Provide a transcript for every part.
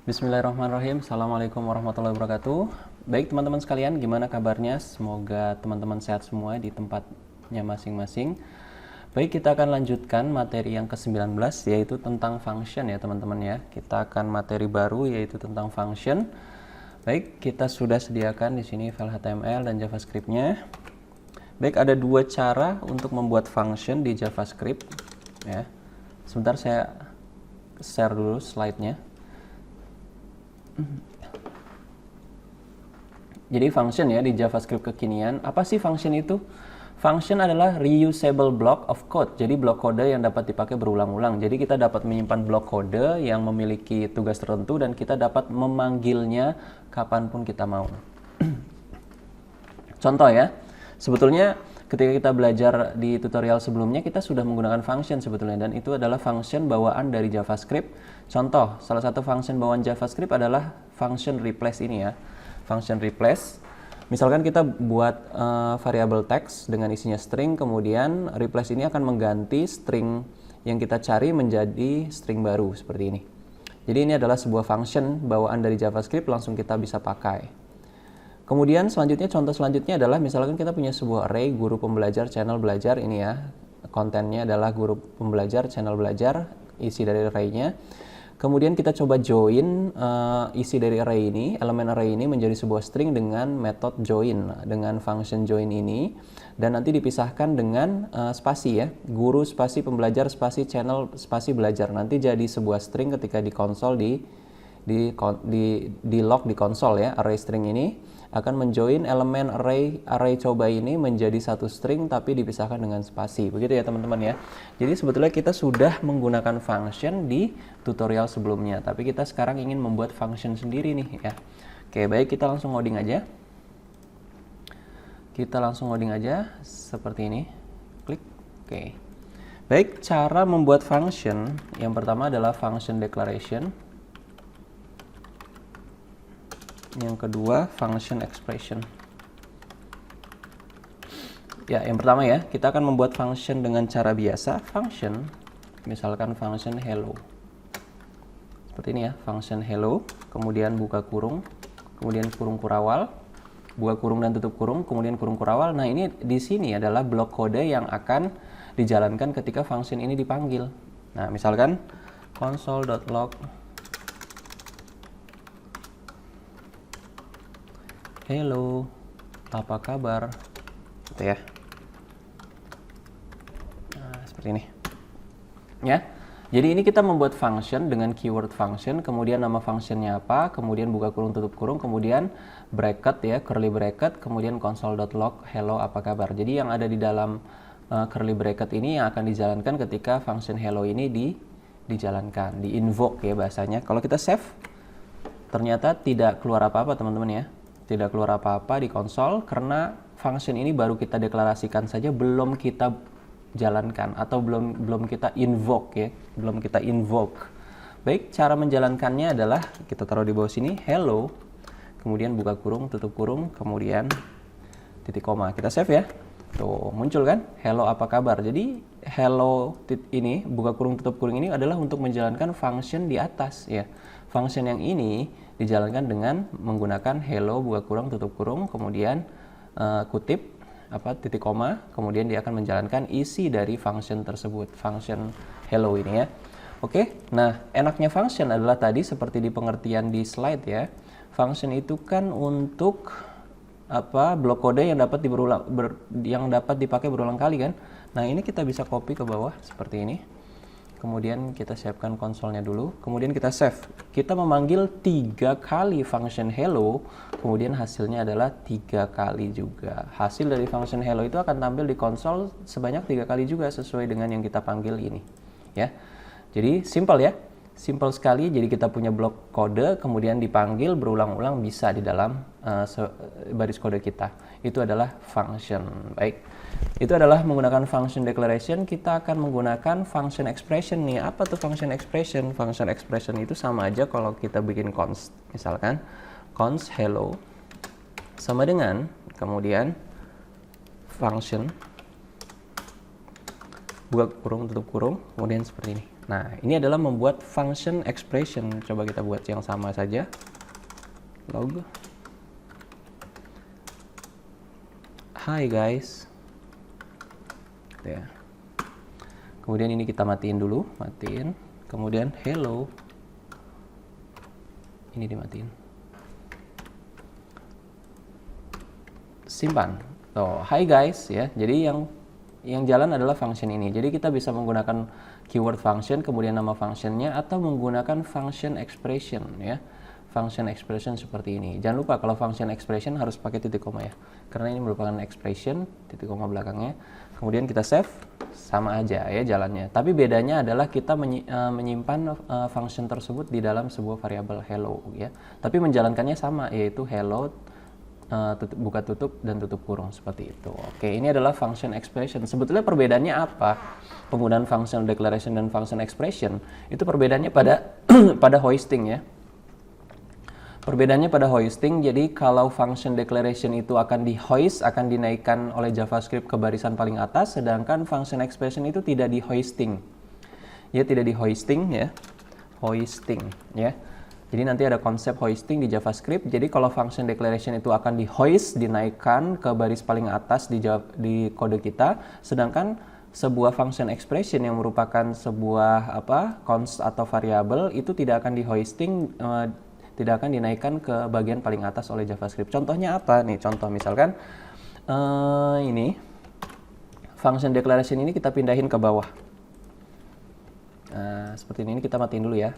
Bismillahirrahmanirrahim. Assalamualaikum warahmatullahi wabarakatuh. Baik teman-teman sekalian, gimana kabarnya? Semoga teman-teman sehat semua di tempatnya masing-masing. Baik, kita akan lanjutkan materi yang ke-19 yaitu tentang function ya teman-teman ya. Kita akan materi baru yaitu tentang function. Baik, kita sudah sediakan di sini file HTML dan JavaScript-nya. Baik, ada dua cara untuk membuat function di JavaScript ya. Sebentar saya share dulu slide-nya. Jadi function ya di JavaScript kekinian. Apa sih function itu? Function adalah reusable block of code. Jadi blok kode yang dapat dipakai berulang-ulang. Jadi kita dapat menyimpan blok kode yang memiliki tugas tertentu dan kita dapat memanggilnya kapanpun kita mau. Contoh ya, sebetulnya ketika kita belajar di tutorial sebelumnya kita sudah menggunakan function sebetulnya, dan itu adalah function bawaan dari JavaScript. Contoh, salah satu function bawaan JavaScript adalah function replace ini ya. Function replace, misalkan kita buat variable text dengan isinya string, kemudian replace ini akan mengganti string yang kita cari menjadi string baru seperti ini. Jadi ini adalah sebuah function bawaan dari JavaScript, langsung kita bisa pakai. Kemudian selanjutnya, contoh selanjutnya adalah misalkan kita punya sebuah array guru pembelajar, channel belajar, ini ya. Kontennya adalah guru pembelajar, channel belajar, isi dari array-nya. Kemudian kita coba join isi dari array ini, elemen array ini menjadi sebuah string dengan metode join, dengan function join ini. Dan nanti dipisahkan dengan spasi ya, guru spasi pembelajar spasi channel spasi belajar. Nanti jadi sebuah string ketika di konsol di log di konsol ya, array string ini akan menjoin elemen array coba ini menjadi satu string tapi dipisahkan dengan spasi. Begitu ya teman-teman ya. Jadi sebetulnya kita sudah menggunakan function di tutorial sebelumnya, tapi kita sekarang ingin membuat function sendiri nih ya. Oke, baik, kita langsung ngoding aja. Kita langsung ngoding aja seperti ini. Klik. Oke. Baik, cara membuat function yang pertama adalah function declaration. Yang kedua, function expression. Ya, yang pertama ya, kita akan membuat function dengan cara biasa. Function, misalkan function hello. Seperti ini ya, function hello, kemudian buka kurung, kemudian kurung kurawal, buka kurung dan tutup kurung, kemudian kurung kurawal. Nah, ini di sini adalah blok kode yang akan dijalankan ketika function ini dipanggil. Nah, misalkan console.log hello, apa kabar? Gitu ya. Nah, seperti ini. Ya. Jadi ini kita membuat function dengan keyword function, kemudian nama functionnya apa, kemudian buka kurung tutup kurung, kemudian bracket ya, curly bracket, kemudian console.log hello apa kabar. Jadi yang ada di dalam curly bracket ini yang akan dijalankan ketika function hello ini dijalankan, di invoke ya bahasanya. Kalau kita save, ternyata tidak keluar apa-apa teman-teman ya. Tidak keluar apa-apa di konsol karena function ini baru kita deklarasikan saja, belum kita jalankan atau belum kita invoke ya, belum kita invoke. Baik, cara menjalankannya adalah kita taruh di bawah sini hello, kemudian buka kurung, tutup kurung, kemudian titik koma. Kita save ya. Tuh, muncul kan? Hello apa kabar. Jadi hello ini, buka kurung tutup kurung ini adalah untuk menjalankan function di atas ya. Function yang ini dijalankan dengan menggunakan hello, buka kurung, tutup kurung, kemudian kutip, titik koma, kemudian dia akan menjalankan isi dari function tersebut, function hello ini ya. Oke, nah enaknya function adalah tadi seperti di pengertian di slide ya. Function itu kan untuk blok kode yang dapat dipakai berulang kali kan. Nah, ini kita bisa copy ke bawah seperti ini. Kemudian kita siapkan konsolnya dulu, kemudian kita save. Kita memanggil 3 kali function hello, kemudian hasilnya adalah 3 kali juga. Hasil dari function hello itu akan tampil di konsol sebanyak 3 kali juga sesuai dengan yang kita panggil ini. Ya. Jadi simple ya. Simple sekali, jadi kita punya blok kode, kemudian dipanggil berulang-ulang bisa di dalam baris kode kita. Itu adalah function. Baik, itu adalah menggunakan function declaration. Kita akan menggunakan function expression nih. Apa tuh function expression? Function expression itu sama aja kalau kita bikin const. Misalkan const hello sama dengan kemudian function buka kurung tutup kurung, kemudian seperti ini. Nah, ini adalah membuat function expression. Coba kita buat yang sama saja. Log. Hi guys. Ya. Kemudian ini kita matiin dulu, matiin. Kemudian hello. Ini dimatiin. Simpan. Tuh, hi guys ya. Jadi yang jalan adalah function ini. Jadi kita bisa menggunakan keyword function, kemudian nama functionnya, atau menggunakan function expression ya. Function expression seperti ini. Jangan lupa kalau function expression harus pakai titik koma ya. Karena ini merupakan expression, titik koma belakangnya. Kemudian kita save, sama aja ya jalannya. Tapi bedanya adalah kita menyimpan function tersebut di dalam sebuah variabel hello ya. Tapi menjalankannya sama, yaitu hello buka tutup dan tutup kurung seperti itu. Oke, ini adalah function expression. Sebetulnya perbedaannya apa? Penggunaan function declaration dan function expression itu perbedaannya pada pada hoisting ya. Perbedaannya pada hoisting, jadi kalau function declaration itu akan di-hoist, akan dinaikkan oleh JavaScript ke barisan paling atas, sedangkan function expression itu tidak di-hoisting. Ya, tidak di-hoisting ya. Hoisting ya. Jadi nanti ada konsep hoisting di JavaScript. Jadi kalau function declaration itu akan di-hoist, dinaikkan ke baris paling atas di kode kita, sedangkan sebuah function expression yang merupakan sebuah const atau variabel itu tidak akan di-hoisting, tidak akan dinaikkan ke bagian paling atas oleh JavaScript. Contohnya apa nih? Contoh misalkan ini function declaration ini kita pindahin ke bawah. Nah, seperti ini kita matiin dulu ya.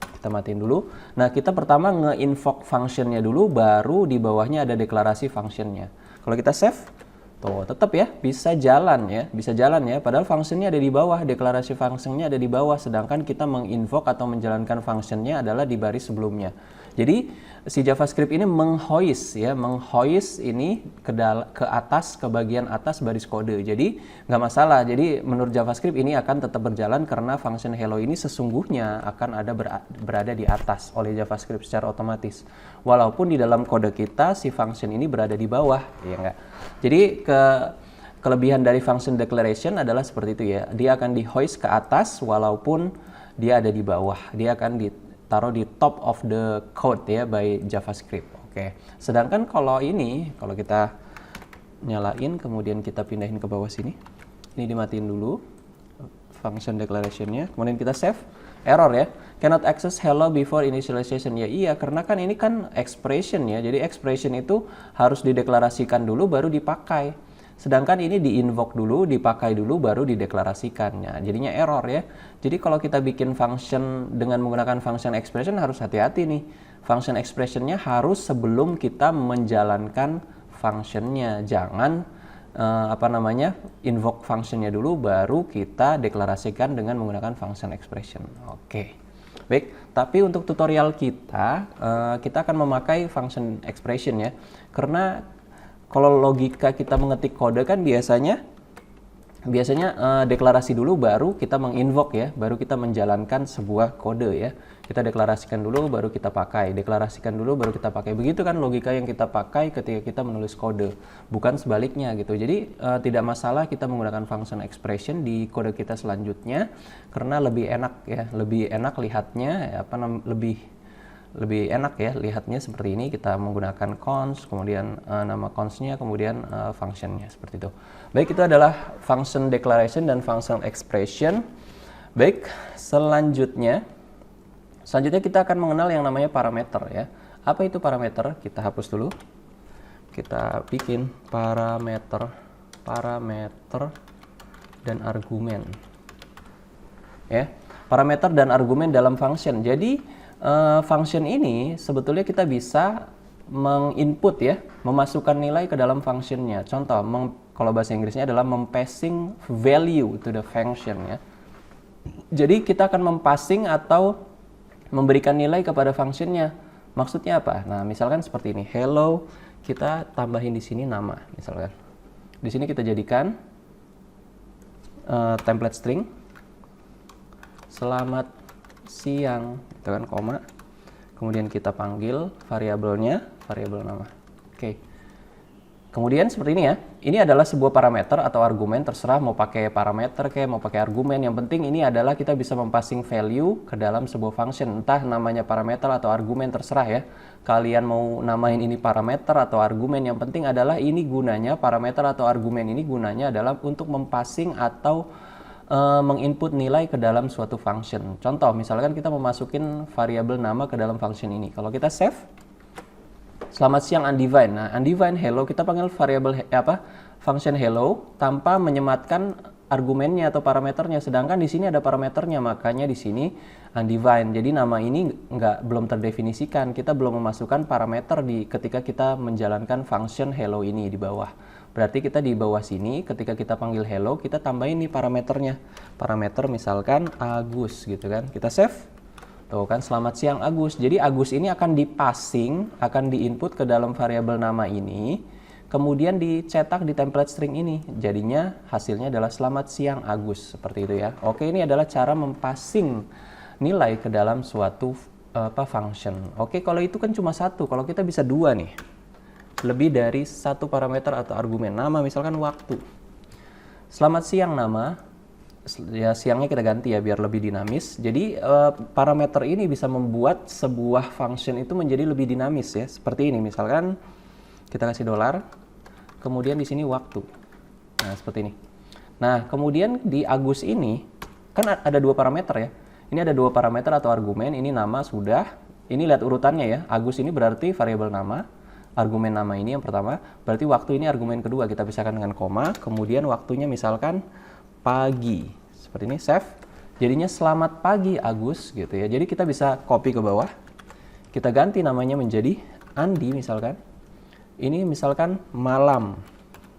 Kita matiin dulu. Nah, kita pertama nge-invoke functionnya dulu, baru di bawahnya ada deklarasi functionnya. Kalau kita save, tuh tetap ya bisa jalan ya, Padahal functionnya ada di bawah, deklarasi functionnya ada di bawah, sedangkan kita menginvoke atau menjalankan functionnya adalah di baris sebelumnya. Jadi si JavaScript ini menghoist ini ke atas, ke bagian atas baris kode. Jadi nggak masalah. Jadi menurut JavaScript ini akan tetap berjalan karena function hello ini sesungguhnya akan berada di atas oleh JavaScript secara otomatis. Walaupun di dalam kode kita si function ini berada di bawah, ya enggak. Jadi kelebihan dari function declaration adalah seperti itu ya. Dia akan di-hoist ke atas walaupun dia ada di bawah. Dia akan ditaruh di top of the code ya by JavaScript. Oke. Sedangkan kalau kita nyalain kemudian kita pindahin ke bawah sini. Ini dimatiin dulu function declaration-nya. Kemudian kita save. Error ya. Cannot access hello before initialization. Ya iya, karena kan ini kan expression ya. Jadi expression itu harus dideklarasikan dulu baru dipakai. Sedangkan ini di-invoke dulu, dipakai dulu baru dideklarasikannya. Jadinya error ya. Jadi kalau kita bikin function dengan menggunakan function expression harus hati-hati nih. Function expressionnya harus sebelum kita menjalankan functionnya. Jangan invoke functionnya dulu baru kita deklarasikan dengan menggunakan function expression. Oke. Baik, tapi untuk tutorial kita akan memakai function expression ya. Karena kalau logika kita mengetik kode kan biasanya deklarasi dulu baru kita menginvoke ya, baru kita menjalankan sebuah kode ya. Kita deklarasikan dulu baru kita pakai, deklarasikan dulu baru kita pakai. Begitu kan logika yang kita pakai ketika kita menulis kode, bukan sebaliknya gitu. Jadi tidak masalah kita menggunakan function expression di kode kita selanjutnya karena lebih enak ya, lebih enak lihatnya lebih enak ya lihatnya seperti ini. Kita menggunakan const, kemudian nama constnya, kemudian functionnya seperti itu. Baik, itu adalah function declaration dan function expression. Baik, selanjutnya kita akan mengenal yang namanya parameter ya. Apa itu parameter? Kita hapus dulu. Kita bikin parameter dan argumen. Ya, parameter dan argumen dalam function. Jadi function ini sebetulnya kita bisa menginput ya, memasukkan nilai ke dalam functionnya. Contoh, kalau bahasa Inggrisnya adalah passing value to the function ya. Jadi kita akan mempassing atau memberikan nilai kepada functionnya. Maksudnya apa? Nah, misalkan seperti ini, hello, kita tambahin di sini nama, misalkan. Di sini kita jadikan template string. Selamat siang, gitu kan, koma. Kemudian kita panggil variabelnya, variabel nama. Oke. Kemudian seperti ini ya, ini adalah sebuah parameter atau argumen, terserah mau pakai parameter kayak mau pakai argumen. Yang penting ini adalah kita bisa mempassing value ke dalam sebuah function, entah namanya parameter atau argumen, terserah ya. Kalian mau namain ini parameter atau argumen, yang penting adalah ini gunanya, parameter atau argumen ini gunanya adalah untuk mempassing atau menginput nilai ke dalam suatu function. Contoh, misalkan kita memasukin variabel nama ke dalam function ini. Kalau kita save, selamat siang undefined. Nah, undefined hello kita panggil variabel function hello tanpa menyematkan argumennya atau parameternya. Sedangkan di sini ada parameternya, makanya di sini undefined. Jadi nama ini belum terdefinisikan. Kita belum memasukkan parameter ketika kita menjalankan function hello ini di bawah. Berarti kita di bawah sini ketika kita panggil hello, kita tambahin nih parameternya. Parameter misalkan Agus gitu kan. Kita save. Tuh kan, selamat siang Agus. Jadi Agus ini akan dipassing, akan diinput ke dalam variabel nama ini, kemudian dicetak di template string ini. Jadinya hasilnya adalah selamat siang Agus, seperti itu ya. Oke, ini adalah cara mempassing nilai ke dalam suatu function. Oke, kalau itu kan cuma satu, kalau kita bisa dua nih. Lebih dari satu parameter atau argumen. Nama misalkan waktu. Selamat siang nama. Ya, siangnya kita ganti ya biar lebih dinamis. Jadi parameter ini bisa membuat sebuah function itu menjadi lebih dinamis ya. Seperti ini misalkan kita kasih $, kemudian di sini waktu. Nah, seperti ini. Nah, kemudian di Agus ini kan ada dua parameter ya. Ini ada dua parameter atau argumen, ini nama sudah. Ini lihat urutannya ya. Agus ini berarti variabel nama. Argumen nama ini yang pertama, berarti waktu ini argumen kedua, kita pisahkan dengan koma, kemudian waktunya misalkan pagi. Seperti ini, save. Jadinya selamat pagi Agus gitu ya. Jadi kita bisa copy ke bawah. Kita ganti namanya menjadi Andi misalkan. Ini misalkan malam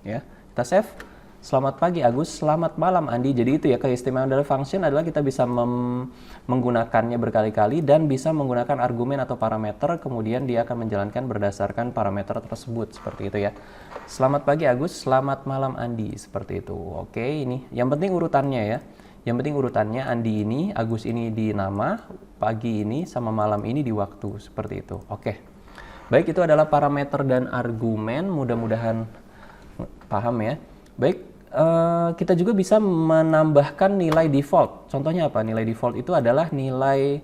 ya. Kita save. Selamat pagi Agus, selamat malam Andi. Jadi itu ya, keistimewaan dari function adalah kita bisa menggunakannya berkali-kali dan bisa menggunakan argumen atau parameter, kemudian dia akan menjalankan berdasarkan parameter tersebut, seperti itu ya. Selamat pagi Agus, selamat malam Andi, seperti itu. Oke, ini yang penting urutannya ya. Yang penting urutannya, Andi ini, Agus ini di nama, pagi ini sama malam ini di waktu, seperti itu. Oke. Baik, itu adalah parameter dan argumen, mudah-mudahan paham ya. Baik. Kita juga bisa menambahkan nilai default. Contohnya apa? Nilai default itu adalah nilai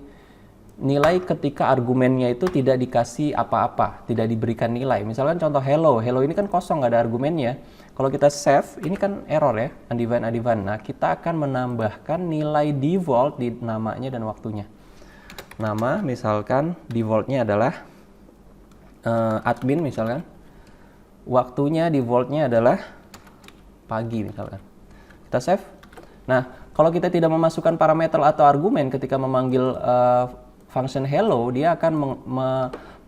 ketika argumennya itu tidak dikasih apa-apa, tidak diberikan nilai. Misalkan contoh hello ini kan kosong, nggak ada argumennya. Kalau kita save, ini kan error ya, undefined. Nah, kita akan menambahkan nilai default di namanya dan waktunya. Nama, misalkan defaultnya adalah admin misalkan. Waktunya defaultnya adalah pagi misalkan. Kita save. Nah, kalau kita tidak memasukkan parameter atau argumen ketika memanggil function hello, dia akan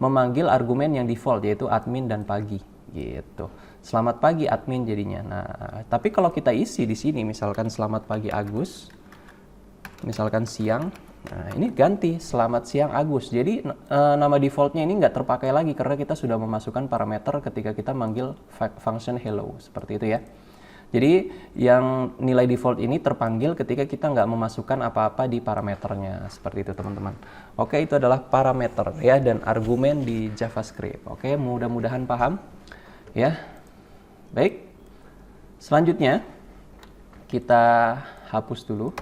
memanggil argumen yang default, yaitu admin dan pagi gitu. Selamat pagi admin jadinya. Nah, tapi kalau kita isi di sini misalkan selamat pagi Agus, misalkan siang, nah ini ganti selamat siang Agus. Jadi nama defaultnya ini nggak terpakai lagi karena kita sudah memasukkan parameter ketika kita manggil function hello, seperti itu ya. Jadi yang nilai default ini terpanggil ketika kita nggak memasukkan apa-apa di parameternya. Seperti itu teman-teman. Oke, itu adalah parameter ya dan argumen di JavaScript. Oke, mudah-mudahan paham ya. Baik, selanjutnya kita hapus dulu.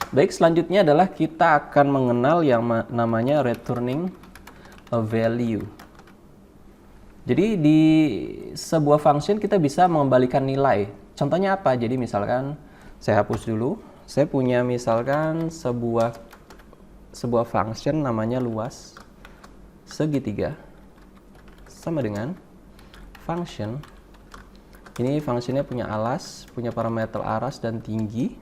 Baik, selanjutnya adalah kita akan mengenal yang namanya returning a value. Jadi di sebuah function kita bisa mengembalikan nilai. Contohnya apa? Jadi misalkan saya hapus dulu. Saya punya misalkan sebuah function namanya luas segitiga sama dengan function. Ini functionnya punya alas, punya parameter aras dan tinggi.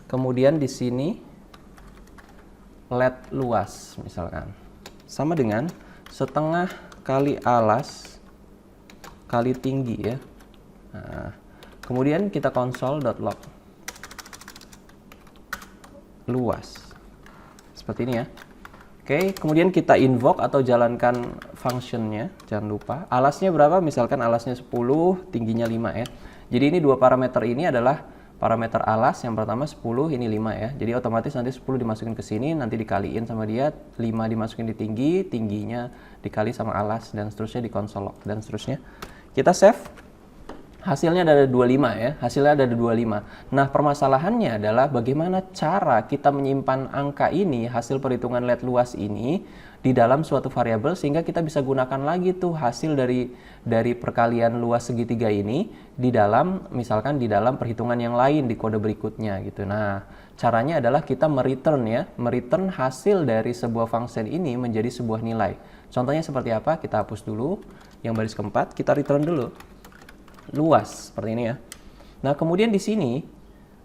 Kemudian di sini let luas misalkan sama dengan setengah kali alas kali tinggi ya. Nah, kemudian kita console.log luas seperti ini ya. Oke, kemudian kita invoke atau jalankan functionnya. Jangan lupa alasnya berapa, misalkan alasnya 10, tingginya 5 ya. Jadi ini dua parameter ini adalah parameter alas yang pertama 10, ini 5 ya. Jadi otomatis nanti 10 dimasukin ke sini, nanti dikaliin sama dia, 5 dimasukin di tinggi, tingginya dikali sama alas, dan seterusnya di konsol log, dan seterusnya. Kita save, hasilnya ada 25 ya, hasilnya ada 25. Nah, permasalahannya adalah bagaimana cara kita menyimpan angka ini, hasil perhitungan LED luas ini, di dalam suatu variabel sehingga kita bisa gunakan lagi tuh hasil dari perkalian luas segitiga ini di dalam, misalkan di dalam perhitungan yang lain di kode berikutnya gitu. Nah, caranya adalah kita mereturn hasil dari sebuah function ini menjadi sebuah nilai. Contohnya seperti apa? Kita hapus dulu yang baris keempat, kita return dulu luas seperti ini ya. Nah, kemudian di sini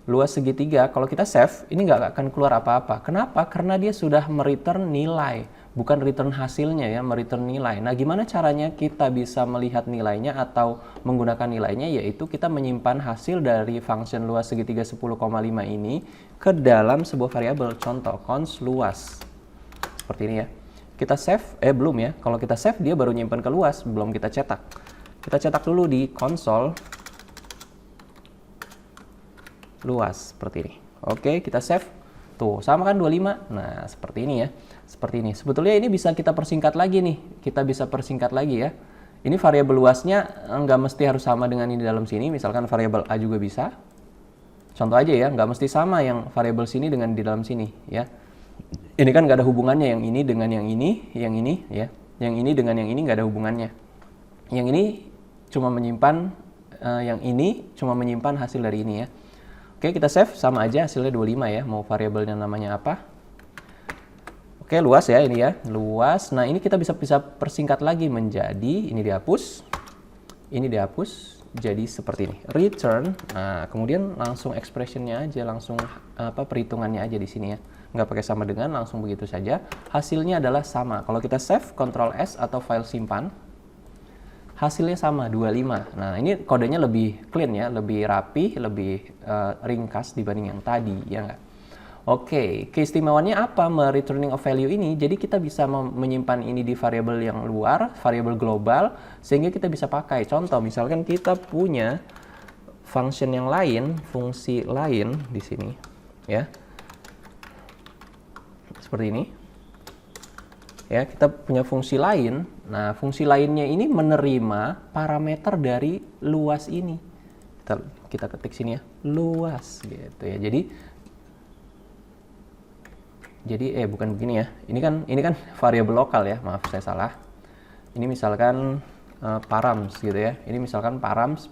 luas segitiga, kalau kita save, ini nggak akan keluar apa-apa. Kenapa? Karena dia sudah mereturn nilai, bukan return hasilnya ya, mereturn nilai. Nah, gimana caranya kita bisa melihat nilainya atau menggunakan nilainya? Yaitu kita menyimpan hasil dari function luas segitiga 10,5 ini ke dalam sebuah variabel. Contoh, cons luas. Seperti ini ya. Kita save, belum ya. Kalau kita save, dia baru nyimpan ke luas, belum kita cetak. Kita cetak dulu di konsol luas seperti ini. Oke, kita save. Tuh, sama kan 25. Nah, seperti ini ya. Seperti ini. Sebetulnya ini bisa kita persingkat lagi nih. Kita bisa persingkat lagi ya. Ini variabel luasnya nggak mesti harus sama dengan ini dalam sini. Misalkan variabel A juga bisa. Contoh aja ya, nggak mesti sama yang variabel sini dengan di dalam sini ya. Ini kan nggak ada hubungannya yang ini dengan yang ini ya. Yang ini dengan yang ini nggak ada hubungannya. Yang ini cuma menyimpan, yang ini cuma menyimpan hasil dari ini ya. Oke, kita save, sama aja hasilnya 25 ya, mau variabelnya namanya apa. Oke, luas ya ini ya, luas. Nah, ini kita bisa persingkat lagi menjadi, ini dihapus, jadi seperti ini, return. Nah, kemudian langsung expressionnya aja, langsung perhitungannya aja di sini ya. Nggak pakai sama dengan, langsung begitu saja. Hasilnya adalah sama. Kalau kita save, Ctrl S atau file simpan, hasilnya sama, 25. Nah, ini kodenya lebih clean ya, lebih rapi, lebih ringkas dibanding yang tadi, ya nggak? Oke, keistimewaannya apa returning of value ini? Jadi kita bisa menyimpan ini di variabel yang luar, variabel global, sehingga kita bisa pakai. Contoh, misalkan kita punya function yang lain, fungsi lain di sini, ya. Seperti ini. Ya, kita punya fungsi lain. Nah, fungsi lainnya ini menerima parameter dari luas ini. Kita ketik sini ya, luas gitu ya. Jadi bukan begini ya. Ini kan variabel lokal ya. Maaf saya salah. Ini misalkan params gitu ya. Ini misalkan params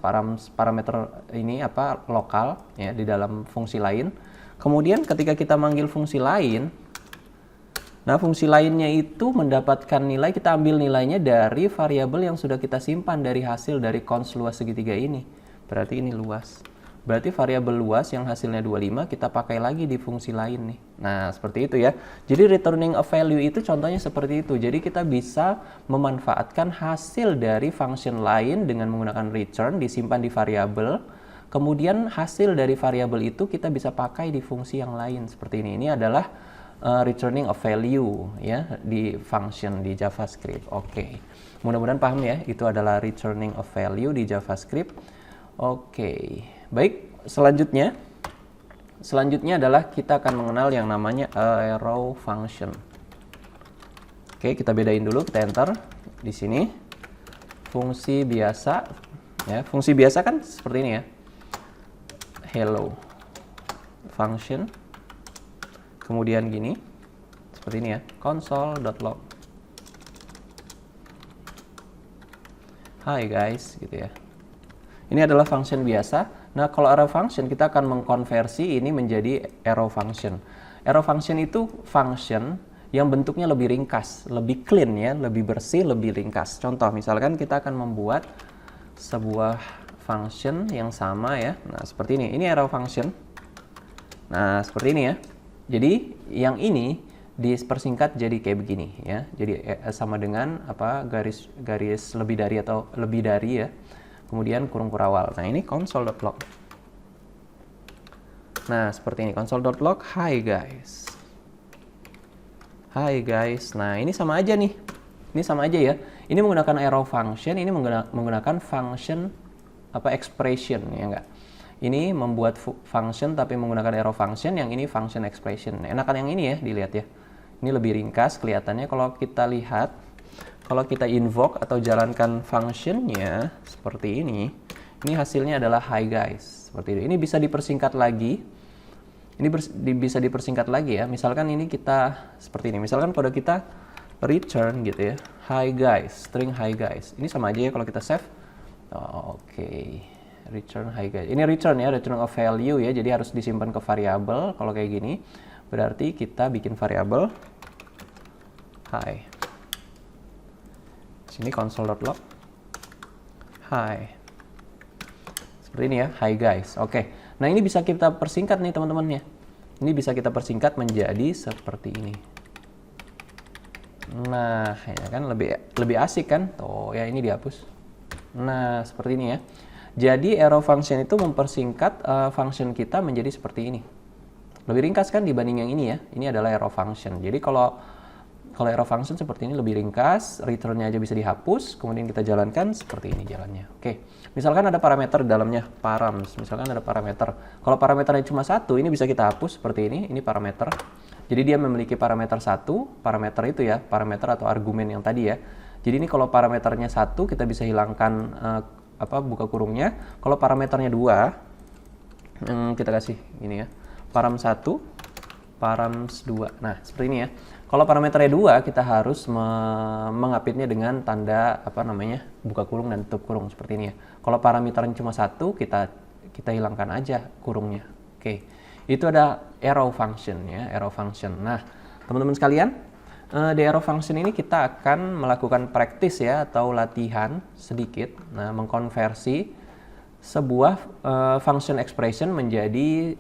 parameter ini lokal ya di dalam fungsi lain. Kemudian ketika kita manggil fungsi lain, nah, fungsi lainnya itu mendapatkan nilai, kita ambil nilainya dari variabel yang sudah kita simpan dari hasil dari cons luas segitiga ini. Berarti ini luas. Berarti variabel luas yang hasilnya 25 kita pakai lagi di fungsi lain nih. Nah, seperti itu ya. Jadi returning a value itu contohnya seperti itu. Jadi kita bisa memanfaatkan hasil dari function lain dengan menggunakan return, disimpan di variabel. Kemudian hasil dari variabel itu kita bisa pakai di fungsi yang lain seperti ini. Ini adalah returning a value ya di function di JavaScript. Oke. Mudah-mudahan paham ya, itu adalah returning a value di JavaScript. Oke. Baik, selanjutnya adalah kita akan mengenal yang namanya arrow function. Oke, kita bedain dulu, kita enter di sini. Fungsi biasa ya, fungsi biasa kan seperti ini ya. Hello function. Kemudian gini, seperti ini ya, console.log. Hi guys, gitu ya. Ini adalah function biasa. Nah, kalau arrow function, kita akan mengkonversi ini menjadi arrow function. Arrow function itu function yang bentuknya lebih ringkas, lebih clean ya, lebih bersih, lebih ringkas. Contoh, misalkan kita akan membuat sebuah function yang sama ya. Nah, seperti ini. Ini arrow function. Nah, seperti ini ya. Jadi yang ini dipersingkat jadi kayak begini ya. Jadi sama dengan garis lebih dari atau lebih dari ya. Kemudian kurung kurawal. Nah, ini console.log. Nah, seperti ini console.log. Hi guys. Hi guys. Nah, ini sama aja nih. Ini sama aja ya. Ini menggunakan arrow function, ini menggunakan function expression ya enggak. Ini membuat function tapi menggunakan arrow function, yang ini function expression. Enakan yang ini ya, dilihat ya. Ini lebih ringkas kelihatannya. Kalau kita lihat, kalau kita invoke atau jalankan functionnya seperti ini hasilnya adalah hi guys, seperti itu. Ini bisa dipersingkat lagi. Ini bisa dipersingkat lagi ya. Misalkan ini kita seperti ini. Misalkan kode kita return gitu ya. Hi guys, string hi guys. Ini sama aja ya kalau kita save. Oke. Return hi guys. Ini return ya, return of value ya. Jadi harus disimpan ke variabel. Kalau kayak gini, berarti kita bikin variabel hi. Sini console.log hi. Seperti ini ya, hi guys. Oke. Nah, ini bisa kita persingkat nih teman-teman ya. Ini bisa kita persingkat menjadi seperti ini. Nah, ya kan lebih asik kan? Tuh, ya ini dihapus. Nah, seperti ini ya. Jadi arrow function itu mempersingkat function kita menjadi seperti ini. Lebih ringkas kan dibanding yang ini ya. Ini adalah arrow function. Jadi kalau arrow function seperti ini lebih ringkas, return-nya aja bisa dihapus, kemudian kita jalankan seperti ini jalannya. Oke. Misalkan ada parameter di dalamnya, params. Misalkan ada parameter. Kalau parameternya cuma satu, ini bisa kita hapus seperti ini parameter. Jadi dia memiliki parameter satu, parameter itu ya, parameter atau argumen yang tadi ya. Jadi ini kalau parameternya satu, kita bisa hilangkan buka kurungnya. Kalau parameternya 2, kita kasih ini ya, param 1, params 2. Nah, seperti ini ya. Kalau parameternya 2, kita harus mengapitnya dengan tanda buka kurung dan tutup kurung seperti ini ya. Kalau parameternya cuma 1, kita hilangkan aja kurungnya. Oke. Itu ada arrow function ya, arrow function. Nah, teman-teman sekalian, di arrow function ini kita akan melakukan practice ya, atau latihan sedikit. Nah, mengkonversi sebuah function expression menjadi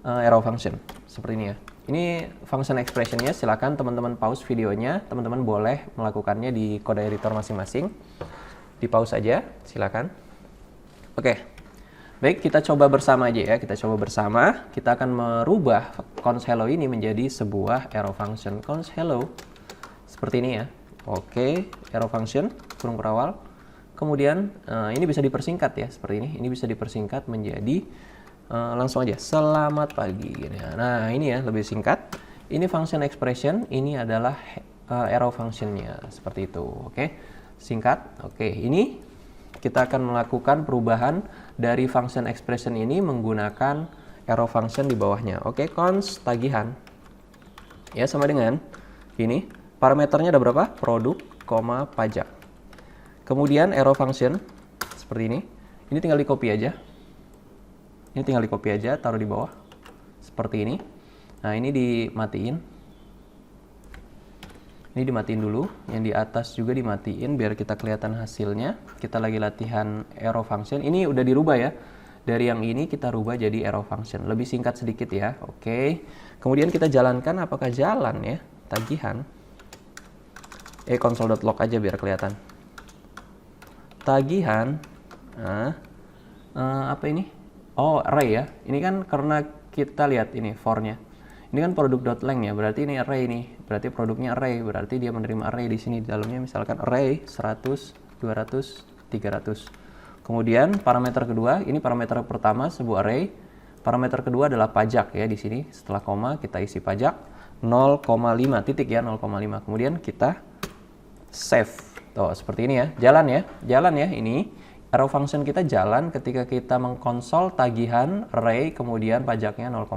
arrow function seperti ini ya. Ini function expressionnya, silakan teman-teman pause videonya. Teman-teman boleh melakukannya di code editor masing-masing. Di pause aja, silakan. Oke. Baik, kita coba bersama aja ya. Kita coba bersama. Kita akan merubah const hello ini menjadi sebuah arrow function. Const hello seperti ini ya. Oke, arrow function kurung perawal. Kemudian ini bisa dipersingkat ya, seperti ini. Ini bisa dipersingkat menjadi langsung aja selamat pagi. Nah, ini ya lebih singkat. Ini function expression, ini adalah arrow functionnya seperti itu. Oke, singkat. Oke, ini kita akan melakukan perubahan dari function expression ini menggunakan arrow function di bawahnya. Oke, const tagihan ya sama dengan ini. Parameternya ada berapa? Produk, pajak. Kemudian arrow function seperti ini. Ini tinggal di copy aja. Ini tinggal di copy aja, taruh di bawah seperti ini. Nah, ini dimatiin. Ini dimatiin dulu, yang di atas juga dimatiin biar kita kelihatan hasilnya. Kita lagi latihan arrow function. Ini udah dirubah ya. Dari yang ini kita rubah jadi arrow function. Lebih singkat sedikit ya. Oke. Kemudian kita jalankan, apakah jalan ya? Tagihan. Console.log aja biar kelihatan. Tagihan. Nah, apa ini? Oh, array ya. Ini kan karena kita lihat ini for-nya. Ini kan produk.length ya, berarti ini array nih. Berarti produknya array, berarti dia menerima array di sini. Di dalamnya misalkan array 100, 200, 300. Kemudian parameter kedua, ini parameter pertama sebuah array. Parameter kedua adalah pajak ya di sini. Setelah koma kita isi pajak 0,5 titik ya, 0,5. Kemudian kita save. Tuh, seperti ini ya. Jalan ya. Jalan ya ini. Arrow function kita jalan ketika kita mengkonsol tagihan array kemudian pajaknya 0,5.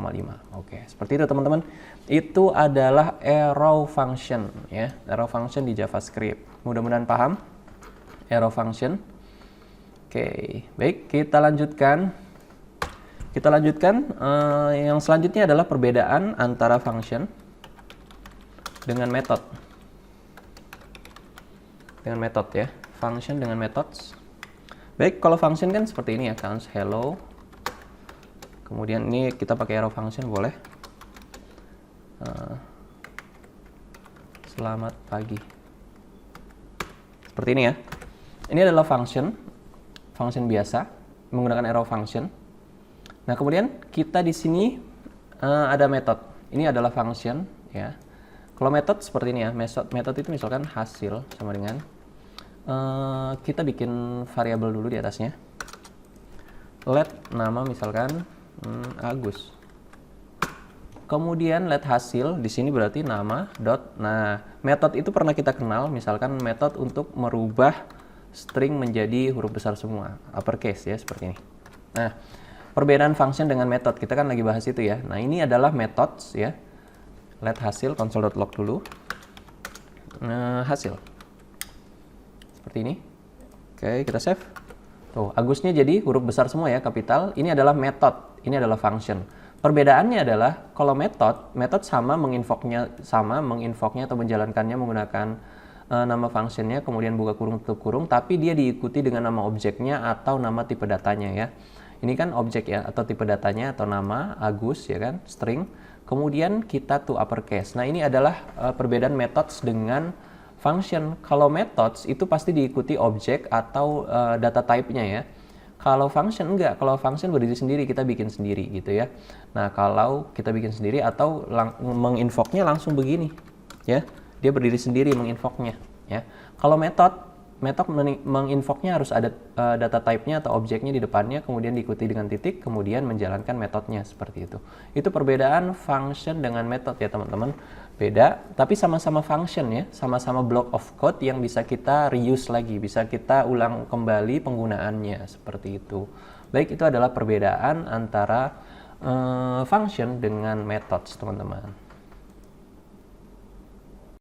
Oke, seperti itu teman-teman. Itu adalah arrow function ya, arrow function di JavaScript. Mudah-mudahan paham arrow function. Oke, baik, kita lanjutkan. Yang selanjutnya adalah perbedaan antara function dengan method. Dengan method ya, function dengan methods. Baik, kalau function kan seperti ini ya, const hello. Kemudian ini kita pakai arrow function boleh. Selamat pagi. Seperti ini ya. Ini adalah function biasa menggunakan arrow function. Nah, kemudian kita di sini ada method. Ini adalah function ya. Kalau method seperti ini ya. Method itu misalkan hasil sama dengan kita bikin variabel dulu di atasnya. let nama misalkan Agus. Kemudian let hasil di sini berarti nama dot. Nah, method itu pernah kita kenal, misalkan method untuk merubah string menjadi huruf besar semua, uppercase ya, seperti ini. Nah, perbedaan function dengan method, kita kan lagi bahas itu ya. Nah, ini adalah methods ya. Let hasil, console.log dulu. Hasil. Seperti ini. Oke, kita save. Tuh, Agusnya jadi huruf besar semua ya, kapital. Ini adalah method, ini adalah function. Perbedaannya adalah kalau method sama menginvoknya atau menjalankannya menggunakan nama functionnya, kemudian buka kurung tutup kurung, tapi dia diikuti dengan nama objeknya atau nama tipe datanya ya. Ini kan objek ya, atau tipe datanya atau nama Agus ya kan, string. Kemudian kita to uppercase. Nah, ini adalah perbedaan methods dengan function. Kalau methods itu pasti diikuti objek atau data type-nya ya. Kalau function enggak, kalau function berdiri sendiri, kita bikin sendiri gitu ya. Nah, kalau kita bikin sendiri atau menginvoknya langsung begini ya. Dia berdiri sendiri menginvoknya ya. Kalau method menginvoknya harus ada data type-nya atau objeknya di depannya, kemudian diikuti dengan titik, kemudian menjalankan metodenya seperti itu. Itu perbedaan function dengan method ya teman-teman. Beda, tapi sama-sama function ya, sama-sama block of code yang bisa kita reuse lagi, bisa kita ulang kembali penggunaannya seperti itu. Baik, itu adalah perbedaan antara function dengan methods teman-teman.